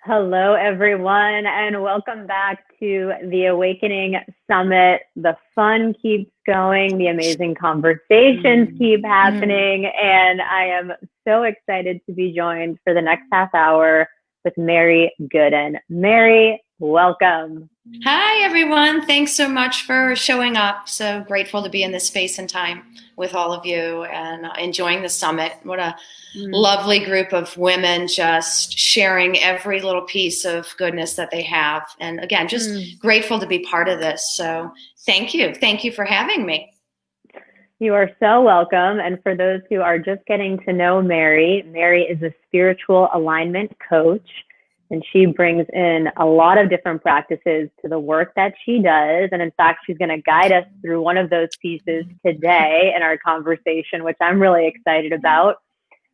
Hello, everyone, and welcome back to the Awakening Summit. The fun keeps going, the amazing conversations keep happening, and I am so excited to be joined for the next half hour with Mary Gooden. Mary, welcome. Hi, everyone. Thanks so much for showing up. So grateful to be in this space and time with all of you and enjoying the summit. What a lovely group of women just sharing every little piece of goodness that they have. And again, just grateful to be part of this. So thank you. Thank you for having me. You are so welcome. And for those who are just getting to know Mary, Mary is a spiritual alignment coach. And she brings in a lot of different practices to the work that she does. And in fact, she's going to guide us through one of those pieces today in our conversation, which I'm really excited about.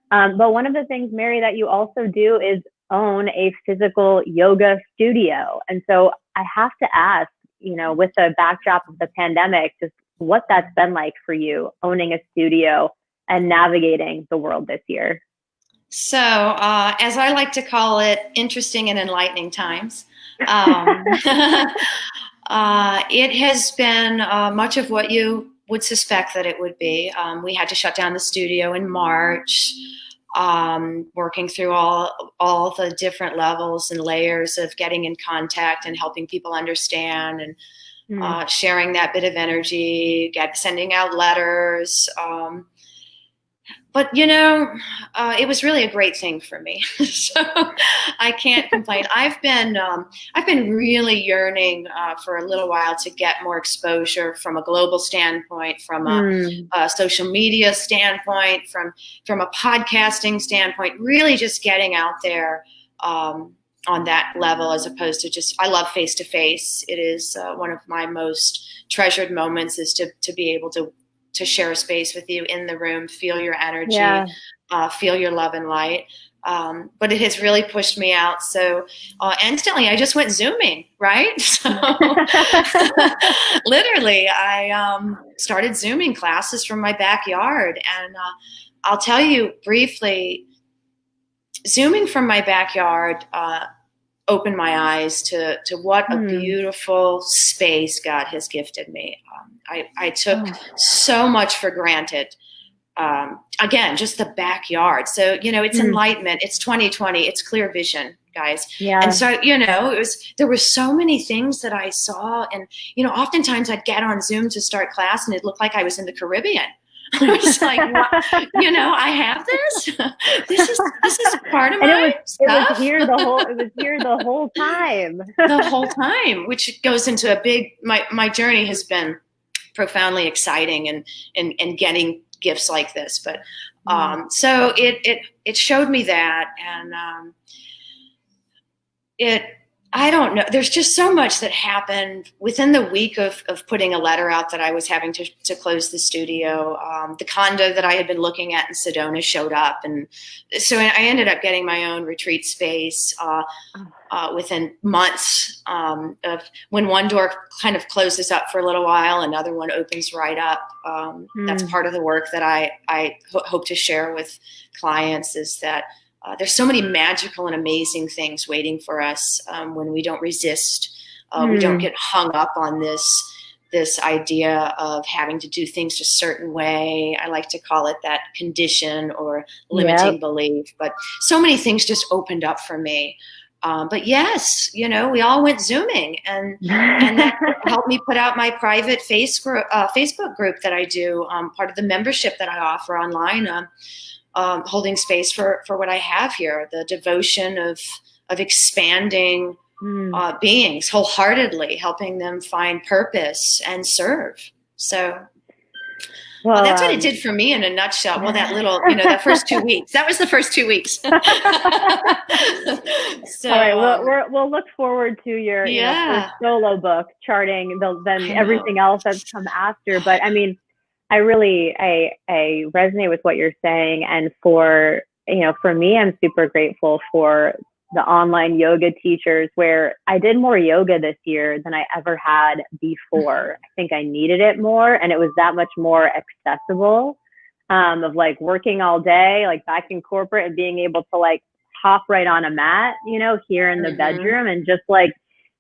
But one of the things, Mary, that you also do is own a physical yoga studio. And so I have to ask, with the backdrop of the pandemic, just what that's been like for you, owning a studio and navigating the world this year. So, as I like to call it, interesting and enlightening times. It has been much of what you would suspect that it would be. We had to shut down the studio in March, working through all the different levels and layers of getting in contact and helping people understand and sharing that bit of energy, sending out letters. But it was really a great thing for me, so I can't complain. I've been really yearning for a little while to get more exposure from a global standpoint, from a social media standpoint, from a podcasting standpoint. Really, just getting out there on that level, as opposed to just. I love face to face. It is one of my most treasured moments is to be able to share a space with you in the room, feel your energy, feel your love and light. But it has really pushed me out. So instantly I just went Zooming, right? So literally I started Zooming classes from my backyard. And I'll tell you briefly, Zooming from my backyard opened my eyes to what a beautiful space God has gifted me. I took so much for granted. Again, just the backyard. So, it's enlightenment. It's 2020. It's clear vision, guys. Yeah. And so, there were so many things that I saw. And, oftentimes I'd get on Zoom to start class and it looked like I was in the Caribbean. I was like, I have this. This is part of my stuff. It was here the whole time. The whole time, which goes into a big. My journey has been profoundly exciting and getting gifts like this. But so it showed me that, and I don't know. There's just so much that happened within the week of putting a letter out that I was having to close the studio. The condo that I had been looking at in Sedona showed up. And so I ended up getting my own retreat space within months of when one door kind of closes up for a little while, another one opens right up. That's part of the work that I hope to share with clients is that there's so many magical and amazing things waiting for us when we don't resist. We don't get hung up on this idea of having to do things a certain way. I like to call it that condition or limiting belief. But so many things just opened up for me. But yes, we all went Zooming, and that helped me put out my private Facebook group that I do, part of the membership that I offer online. Holding space for what I have here, the devotion of expanding beings wholeheartedly, helping them find purpose and serve. So that's what it did for me in a nutshell. Well, that little, that first 2 weeks. That was the first 2 weeks. So, all right, we'll look forward to your first solo book, charting then everything else that's come after. But I mean, I resonate with what you're saying. And for me, I'm super grateful for the online yoga teachers where I did more yoga this year than I ever had before. I think I needed it more, and it was that much more accessible, of like working all day, like back in corporate, and being able to like hop right on a mat, here in the bedroom. And just like,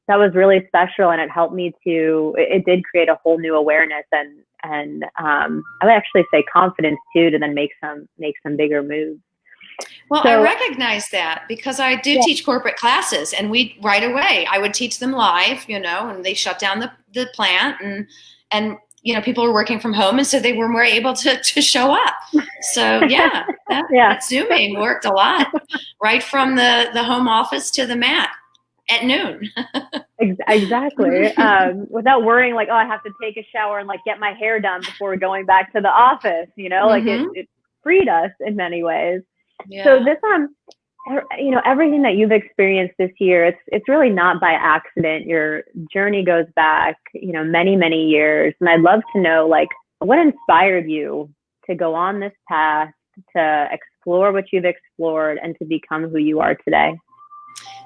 that was really special. And it helped me it did create a whole new awareness and I would actually say confidence too, to then make some bigger moves. Well, I recognize that because I do teach corporate classes, and right away I would teach them live, and they shut down the plant, and people were working from home, and so they were more able to show up. So that Zooming worked a lot, right from the home office to the mat at noon. Exactly. Without worrying like, oh, I have to take a shower and like get my hair done before going back to the office, like it freed us in many ways. Yeah. So this, everything that you've experienced this year, it's really not by accident. Your journey goes back, many, many years. And I'd love to know, like, what inspired you to go on this path, to explore what you've explored, and to become who you are today?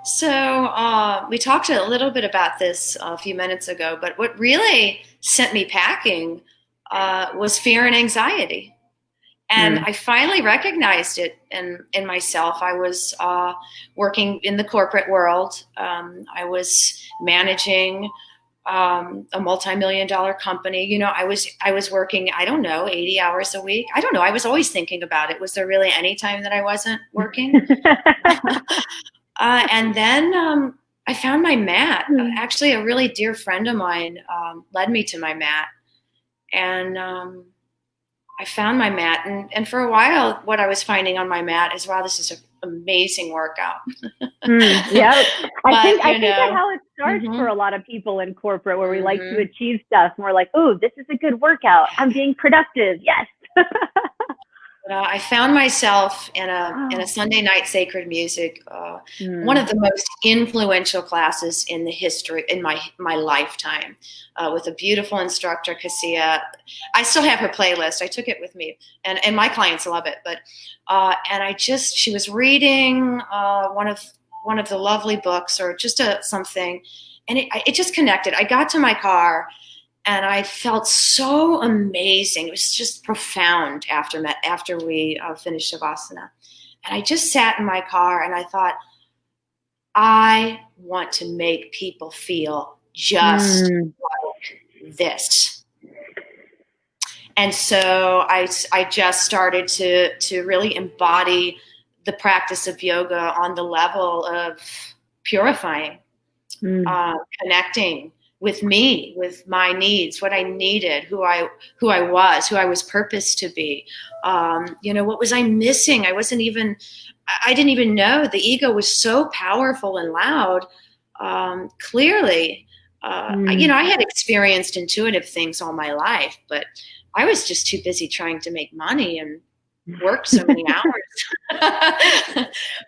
So we talked a little bit about this a few minutes ago, but what really sent me packing was fear and anxiety. And I finally recognized it in myself. I was working in the corporate world. I was managing a multi-million-dollar company. I was working, 80 hours a week. I don't know. I was always thinking about it. Was there really any time that I wasn't working? And then I found my mat. Actually, a really dear friend of mine led me to my mat. And I found my mat, and for a while, what I was finding on my mat is, wow, this is an amazing workout. Yeah, I think that's how it starts for a lot of people in corporate, where we like to achieve stuff, and we're like, "Oh, this is a good workout. I'm being productive." Yes. I found myself in a Sunday night sacred music, one of the most influential classes in the history in my lifetime, with a beautiful instructor, Cassia. I still have her playlist. I took it with me, and my clients love it. But and she was reading one of the lovely books, or just something, and it just connected. I got to my car, and I felt so amazing. It was just profound after we finished Shavasana. And I just sat in my car and I thought, I want to make people feel just like this. And so I just started to really embody the practice of yoga on the level of purifying, connecting with me, with my needs, what I needed, who I was purposed to be. What was I missing? I didn't even know. The ego was so powerful and loud. Clearly, I had experienced intuitive things all my life, but I was just too busy trying to make money and work so many hours.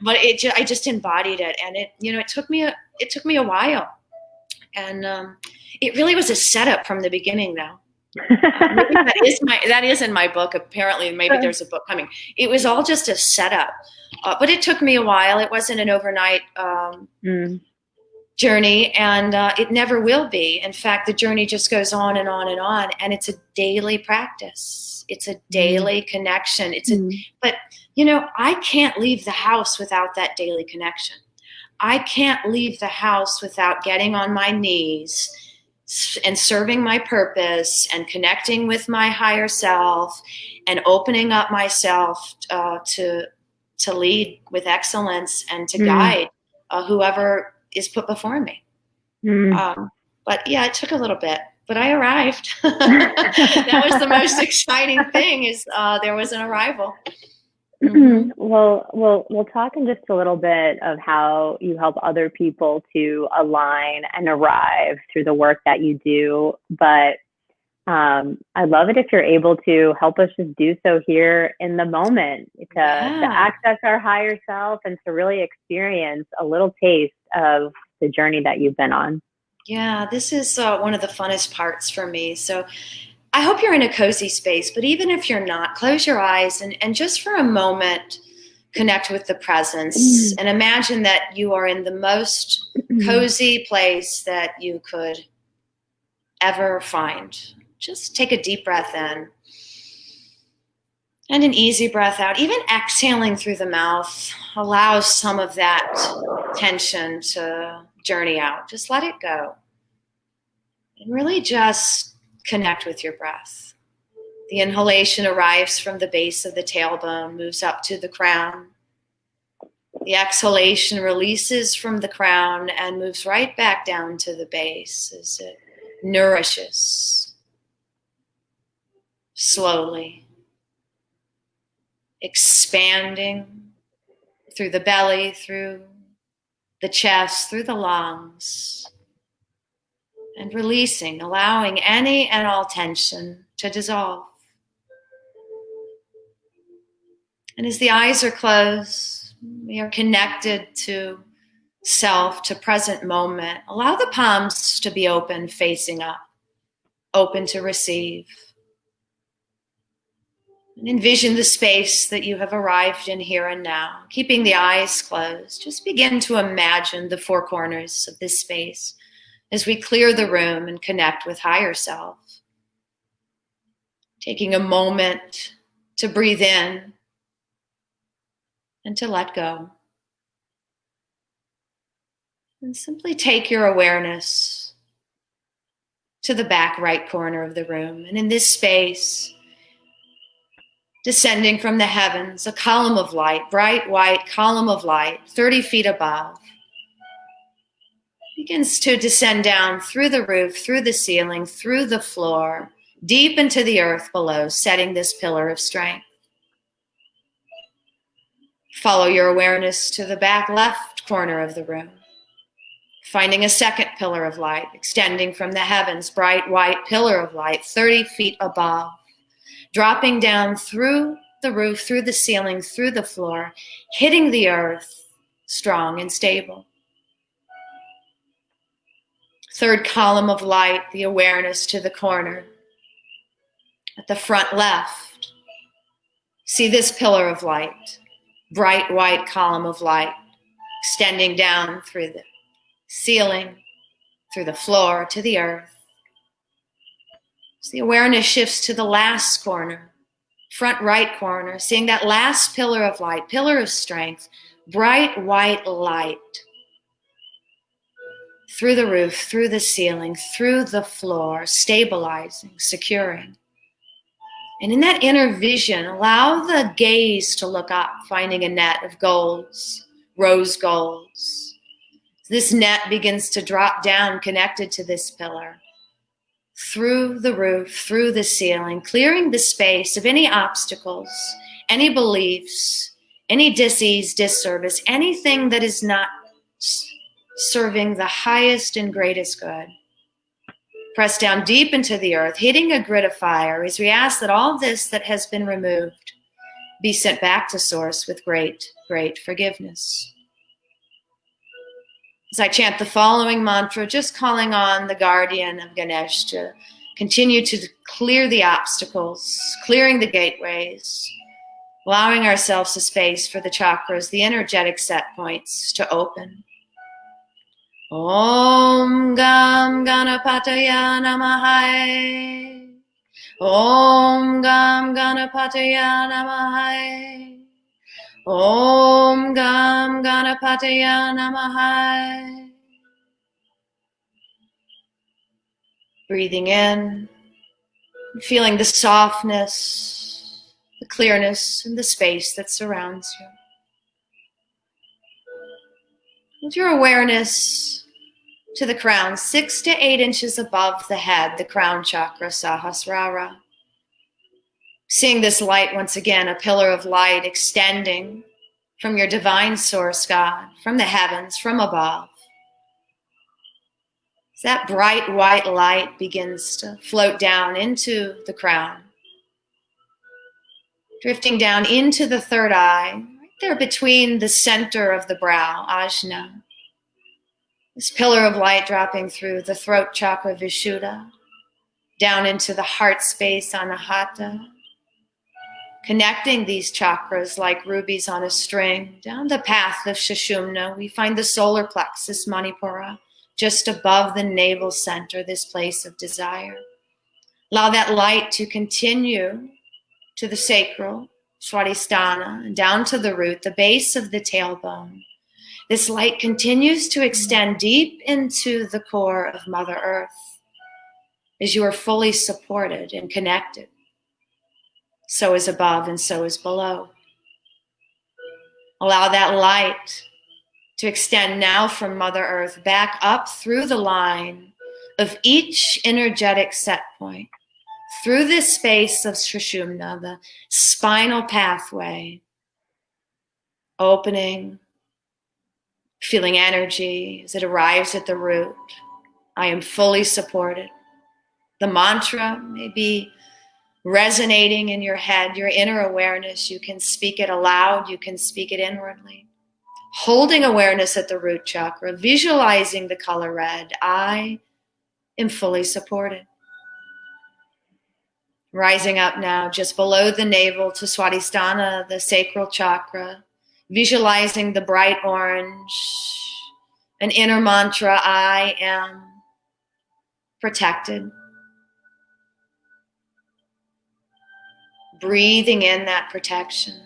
But I just embodied it, and it took me a while. And it really was a setup from the beginning, though. Maybe that is in my book. Apparently, maybe there's a book coming. It was all just a setup, but it took me a while. It wasn't an overnight journey, and it never will be. In fact, the journey just goes on and on and on, and it's a daily practice. It's a daily connection. But I can't leave the house without that daily connection. I can't leave the house without getting on my knees and serving my purpose and connecting with my higher self and opening up myself to lead with excellence and to guide whoever is put before me. But yeah, it took a little bit, but I arrived. That was the most exciting thing, is there was an arrival. Well, we'll talk in just a little bit of how you help other people to align and arrive through the work that you do. But I'd love it if you're able to help us just do so here in the moment, to access our higher self and to really experience a little taste of the journey that you've been on. Yeah, this is one of the funnest parts for me. So I hope you're in a cozy space, but even if you're not, close your eyes and just for a moment, connect with the presence and imagine that you are in the most cozy place that you could ever find. Just take a deep breath in And an easy breath out. Even exhaling through the mouth allows some of that tension to journey out. Just let it go. And really just connect with your breath. The inhalation arrives from the base of the tailbone, moves up to the crown. The exhalation releases from the crown and moves right back down to the base as it nourishes slowly, expanding through the belly, through the chest, through the lungs, and releasing, allowing any and all tension to dissolve. And as the eyes are closed, we are connected to self, to present moment. Allow the palms to be open, facing up, open to receive. And envision the space that you have arrived in here and now. Keeping the eyes closed, just begin to imagine the four corners of this space as we clear the room and connect with higher self. Taking a moment to breathe in and to let go. And simply take your awareness to the back right corner of the room. And in this space, descending from the heavens, a column of light, bright white column of light, 30 feet above, begins to descend down through the roof, through the ceiling, through the floor, deep into the earth below, setting this pillar of strength. Follow your awareness to the back left corner of the room, finding a second pillar of light, extending from the heavens, bright white pillar of light, 30 feet above, dropping down through the roof, through the ceiling, through the floor, hitting the earth strong and stable. Third column of light, the awareness to the corner. At the front left, see this pillar of light, bright white column of light, extending down through the ceiling, through the floor, to the earth. As the awareness shifts to the last corner, front right corner, seeing that last pillar of light, pillar of strength, bright white light, through the roof, through the ceiling, through the floor, stabilizing, securing. And in that inner vision, allow the gaze to look up, finding a net of golds, rose golds. This net begins to drop down, connected to this pillar, through the roof, through the ceiling, clearing the space of any obstacles, any beliefs, any dis-ease, disservice, anything that is not serving the highest and greatest good. Press down deep into the earth, hitting a grid of fire as we ask that all this that has been removed be sent back to source with great, great forgiveness. As I chant the following mantra, just calling on the guardian of Ganesh to continue to clear the obstacles, clearing the gateways, allowing ourselves a space for the chakras, the energetic set points to open. Om Gam Ganapataya Namaha. Om Gam Ganapataya Namaha. Om Gam Ganapataya Namaha. Breathing in, feeling the softness, the clearness, and the space that surrounds you. With your awareness to the crown, 6 to 8 inches above the head, the crown chakra, Sahasrara. Seeing this light once again, a pillar of light extending from your divine source, God, from the heavens, from above. As that bright white light begins to float down into the crown, drifting down into the third eye, right there between the center of the brow, Ajna. This pillar of light dropping through the throat chakra, Vishuddha, down into the heart space, Anahata, connecting these chakras like rubies on a string. Down the path of Sushumna, we find the solar plexus, Manipura, just above the navel center, this place of desire. Allow that light to continue to the sacral, Swadhisthana, down to the root, the base of the tailbone. This light continues to extend deep into the core of Mother Earth as you are fully supported and connected. So is above and so is below. Allow that light to extend now from Mother Earth back up through the line of each energetic set point, through this space of Sushumna, the spinal pathway, opening, feeling energy as it arrives at the root. I am fully supported. The mantra may be resonating in your head, your inner awareness. You can speak it aloud, you can speak it inwardly. Holding awareness at the root chakra, visualizing the color red. I am fully supported. Rising up now, just below the navel to Swadhisthana, the sacral chakra, visualizing the bright orange, an inner mantra, I am protected. Breathing in that protection.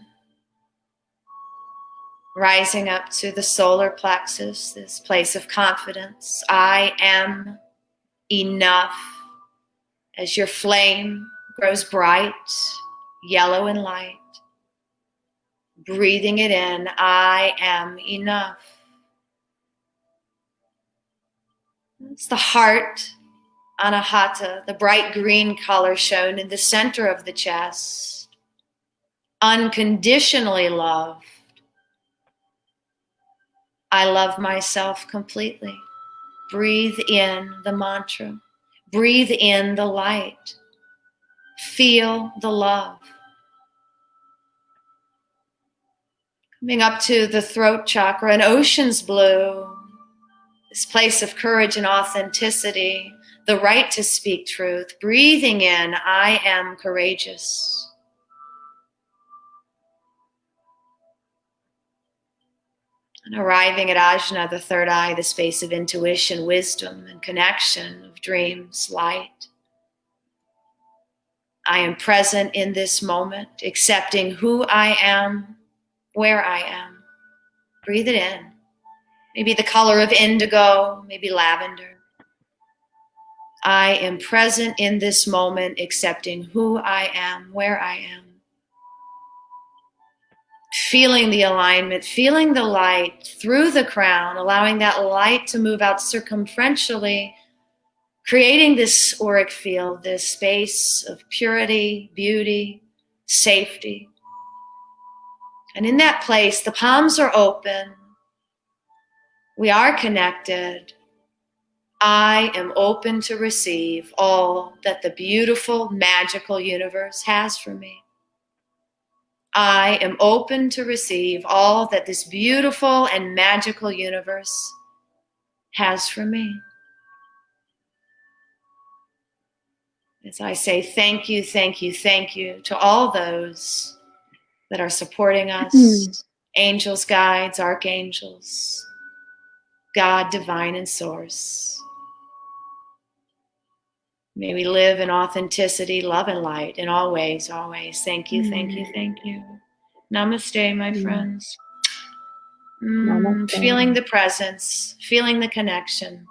Rising up to the solar plexus, this place of confidence. I am enough. As your flame grows bright, yellow and light. Breathing it in, I am enough. It's the heart, Anahata, the bright green color shown in the center of the chest. Unconditionally loved. I love myself completely. Breathe in the mantra. Breathe in the light. Feel the love. Coming up to the throat chakra, an ocean's blue. This place of courage and authenticity. The right to speak truth. Breathing in, I am courageous. And arriving at Ajna, the third eye, the space of intuition, wisdom, and connection, of dreams, light. I am present in this moment, accepting who I am, where I am. Breathe it in. Maybe the color of indigo, maybe lavender. I am present in this moment, accepting who I am, where I am. Feeling the alignment, feeling the light through the crown, allowing that light to move out circumferentially, creating this auric field, this space of purity, beauty, safety. And in that place, the palms are open. We are connected. I am open to receive all that the beautiful, magical universe has for me. I am open to receive all that this beautiful and magical universe has for me. As I say thank you, thank you, thank you to all those that are supporting us, angels, guides, archangels, God, divine, and source. May we live in authenticity, love, and light in all ways, always. Thank you, thank you, thank you. Namaste, my friends. Feeling the presence, feeling the connection,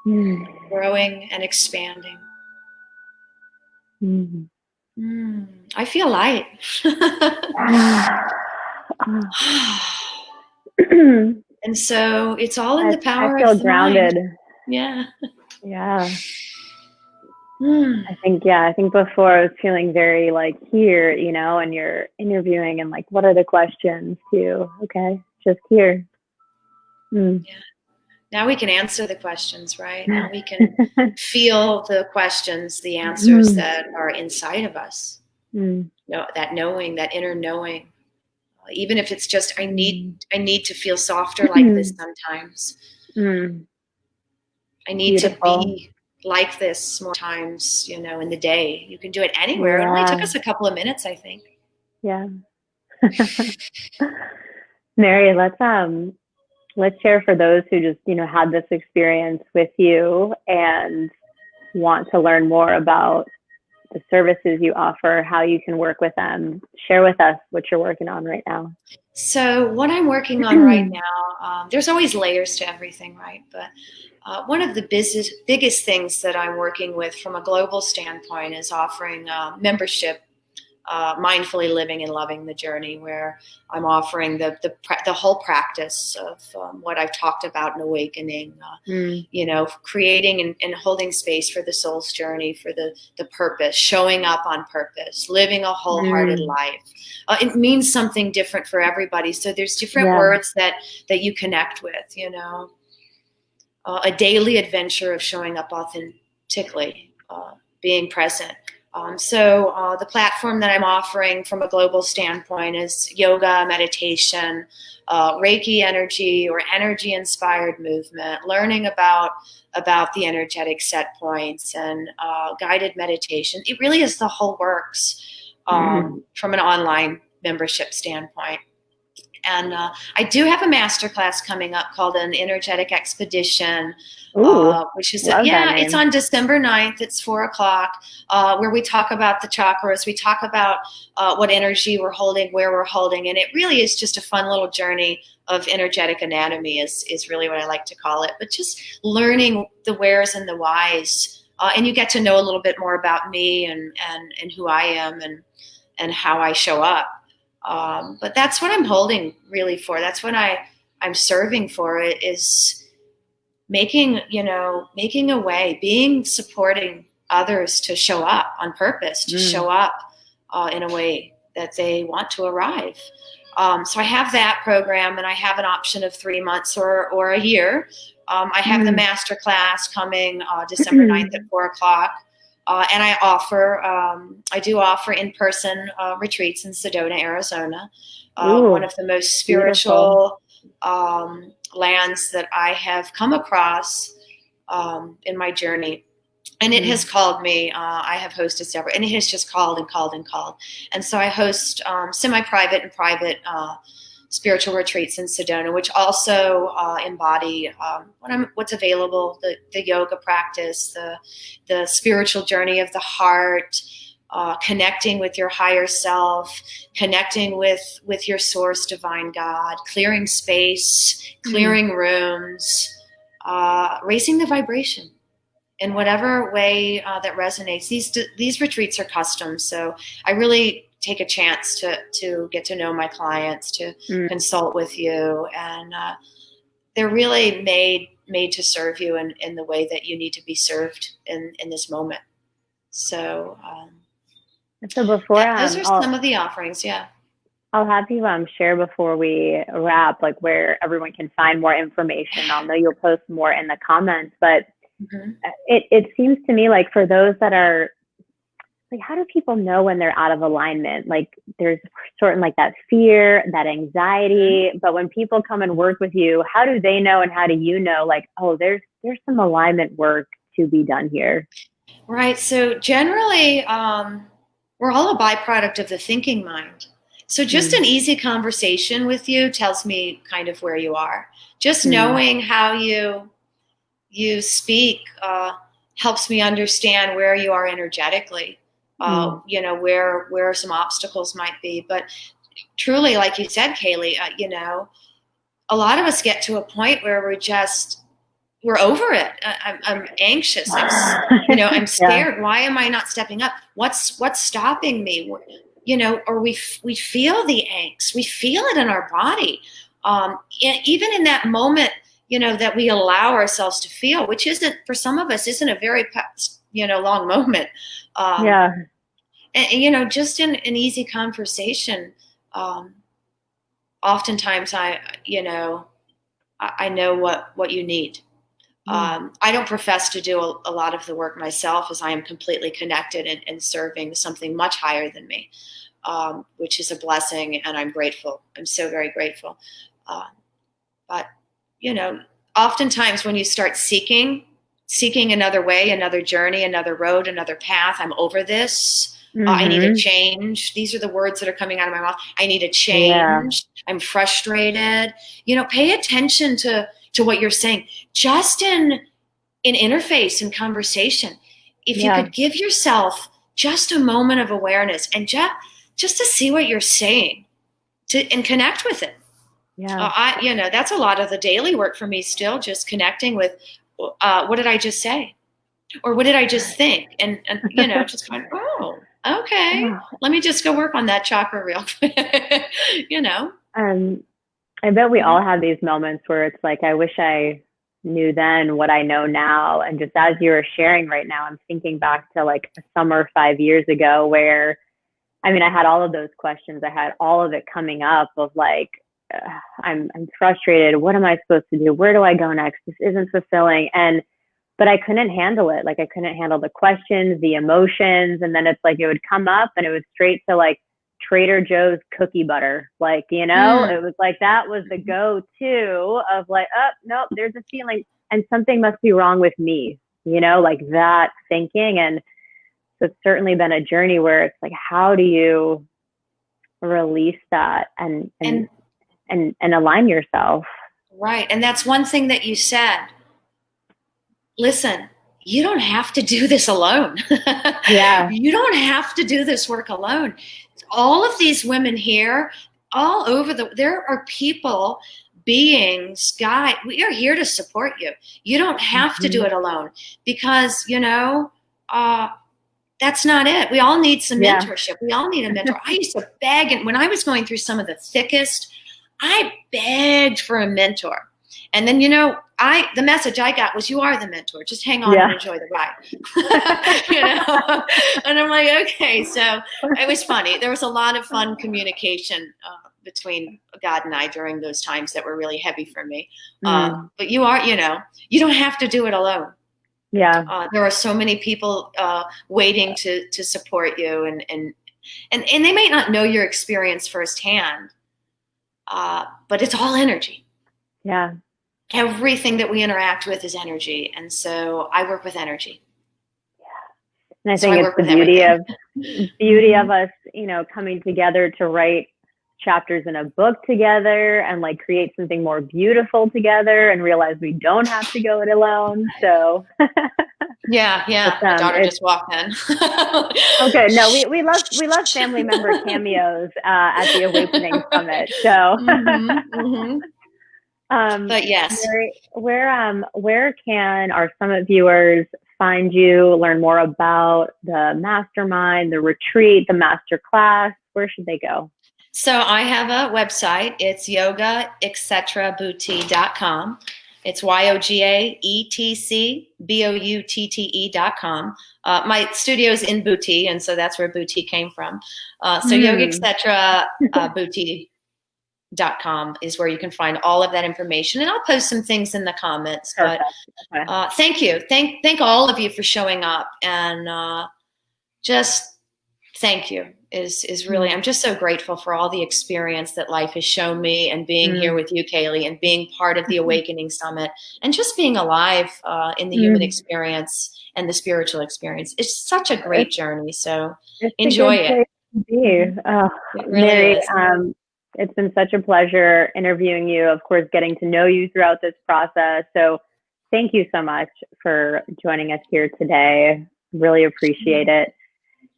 growing and expanding. I feel light. And so it's all in the power I feel of the grounded. mind. Yeah. Yeah. I think before I was feeling very like here, you know, and you're interviewing and like, what are the questions too? Okay, just here. Yeah. Now we can answer the questions, right? Now we can feel the questions, the answers that are inside of us. You know, that knowing, that inner knowing. Even if it's just, I need to feel softer like this sometimes. I need to be like this more times, you know, in the day. You can do it anywhere. It only took us a couple of minutes, I think. Yeah. Mary, let's share for those who just, you know, had this experience with you and want to learn more about the services you offer, how you can work with them. Share with us what you're working on right now. So what I'm working on right now, there's always layers to everything, right? But one of the biggest things that I'm working with from a global standpoint is offering membership, mindfully living and loving the journey, where I'm offering the whole practice of what I've talked about in awakening, creating and holding space for the soul's journey, for the purpose, showing up on purpose, living a wholehearted life. It means something different for everybody. So there's different words that you connect with, a daily adventure of showing up authentically, being present. So the platform that I'm offering from a global standpoint is yoga, meditation, Reiki energy or energy inspired movement, learning about the energetic set points, and guided meditation. It really is the whole works from an online membership standpoint. And I do have a masterclass coming up called an Energetic Expedition, which is, it's on December 9th. It's 4:00, where we talk about the chakras. We talk about what energy we're holding, where we're holding. And it really is just a fun little journey of energetic anatomy is really what I like to call it. But just learning the wheres and the whys. And you get to know a little bit more about me and who I am and how I show up. But that's what I'm holding really for. That's what I'm serving for. It is making a way, supporting others to show up on purpose, to show up in a way that they want to arrive. So I have that program, and I have an option of 3 months or a year. I have the master class coming December 9th at 4:00. And I do offer in-person retreats in Sedona, Arizona, one of the most spiritual lands that I have come across in my journey. And it has called me. I have hosted several, and it has just called and called and called. And so I host semi-private and private spiritual retreats in Sedona, which also embody what's available, the yoga practice, the spiritual journey of the heart, connecting with your higher self, connecting with your source, divine God, clearing space, clearing rooms, raising the vibration in whatever way that resonates. These retreats are custom, so I really take a chance to get to know my clients, to consult with you, and they're really made to serve you in the way that you need to be served in this moment. So before those are some of the offerings. Yeah, I'll have you share before we wrap, like where everyone can find more information. I'll know you'll post more in the comments, but it seems to me like for those that are like, how do people know when they're out of alignment? Like there's certain like that fear, that anxiety, but when people come and work with you, how do they know, and how do you know, like, oh, there's some alignment work to be done here? Right. So generally, we're all a byproduct of the thinking mind. So just an easy conversation with you tells me kind of where you are. Just knowing how you speak helps me understand where you are energetically. Where some obstacles might be. But truly, like you said, Kayleigh, a lot of us get to a point where we're over it. I'm anxious. I'm scared. Why am I not stepping up? What's stopping me? Or we feel the angst. We feel it in our body. Even in that moment, that we allow ourselves to feel, which isn't, for some of us, isn't a very, long moment. And, just in an easy conversation, oftentimes I know what you need. I don't profess to do a lot of the work myself, as I am completely connected and serving something much higher than me, which is a blessing, and I'm grateful. I'm so very grateful. But, oftentimes when you start seeking another way, another journey, another road, another path, I'm over this. I need a change. These are the words that are coming out of my mouth. I need a change. Yeah. I'm frustrated. Pay attention to what you're saying. Just in interface and conversation. If you could give yourself just a moment of awareness, and just to see what you're saying and connect with it. Yeah. That's a lot of the daily work for me still, just connecting with what did I just say? Or what did I just think? And just going, oh, okay, let me just go work on that chakra real quick, I bet we all have these moments where it's like, I wish I knew then what I know now. And just as you were sharing right now, I'm thinking back to like a summer 5 years ago where, I mean, I had all of those questions. I had all of it coming up of like, I'm frustrated. What am I supposed to do? Where do I go next? This isn't fulfilling. But I couldn't handle it. Like I couldn't handle the questions, the emotions. And then it's like, it would come up and it was straight to like Trader Joe's cookie butter. Like, it was like, that was the go-to of like, oh, nope, there's a feeling and something must be wrong with me, like that thinking. And so it's certainly been a journey where it's like, how do you release that and align yourself? Right. And that's one thing that you said. Listen, you don't have to do this alone. Yeah. You don't have to do this work alone. All of these women here, all over there are people, beings, guide. We are here to support you. You don't have to do it alone because, that's not it. We all need some mentorship. We all need a mentor. I used to beg, and when I was going through some of the thickest, I begged for a mentor. And then, the message I got was, you are the mentor. Just hang on and enjoy the ride. And I'm like, okay. So it was funny. There was a lot of fun communication between God and I during those times that were really heavy for me. But you are, you don't have to do it alone. Yeah. There are so many people waiting to support you, and they may not know your experience firsthand, but it's all energy. Yeah. Everything that we interact with is energy. And so I work with energy. Yeah. And I think it's the beauty of us, coming together to write chapters in a book together and like create something more beautiful together and realize we don't have to go it alone. So yeah. My daughter just walked in. Okay. No, we love family member cameos at the Awakening Summit. So but yes, where can our summit viewers find you, learn more about the mastermind, the retreat, the master class? Where should they go? So I have a website. It's yogaetcboutte.com. It's yogaetcboutte.com. My studio's in Boutte, and so that's where Boutte came from. So yogaetcboutte.com is where you can find all of that information, and I'll post some things in the comments. But thank you, thank all of you for showing up, and just thank you is really. I'm just so grateful for all the experience that life has shown me, and being here with you, Kayleigh, and being part of the Awakening Summit, and just being alive in the human experience and the spiritual experience. It's such a great journey. So enjoy it. Mary, it's been such a pleasure interviewing you, of course, getting to know you throughout this process. So thank you so much for joining us here today. Really appreciate it.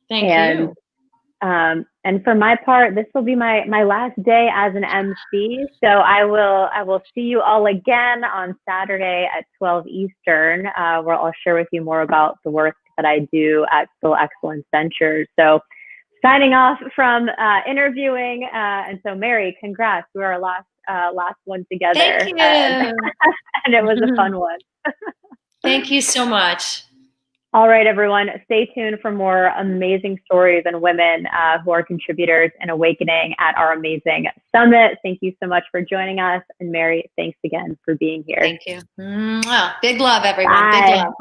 Thank you. And for my part, this will be my last day as an MC. So I will see you all again on Saturday at 12 Eastern, where I'll share with you more about the work that I do at Soul Excellence Ventures. So signing off from interviewing. And so Mary, congrats. We are our last one together. Thank you. And it was a fun one. Thank you so much. All right, everyone, stay tuned for more amazing stories and women who are contributors in Awakening at our amazing summit. Thank you so much for joining us. And Mary, thanks again for being here. Thank you. Big love, everyone. Bye. Big love.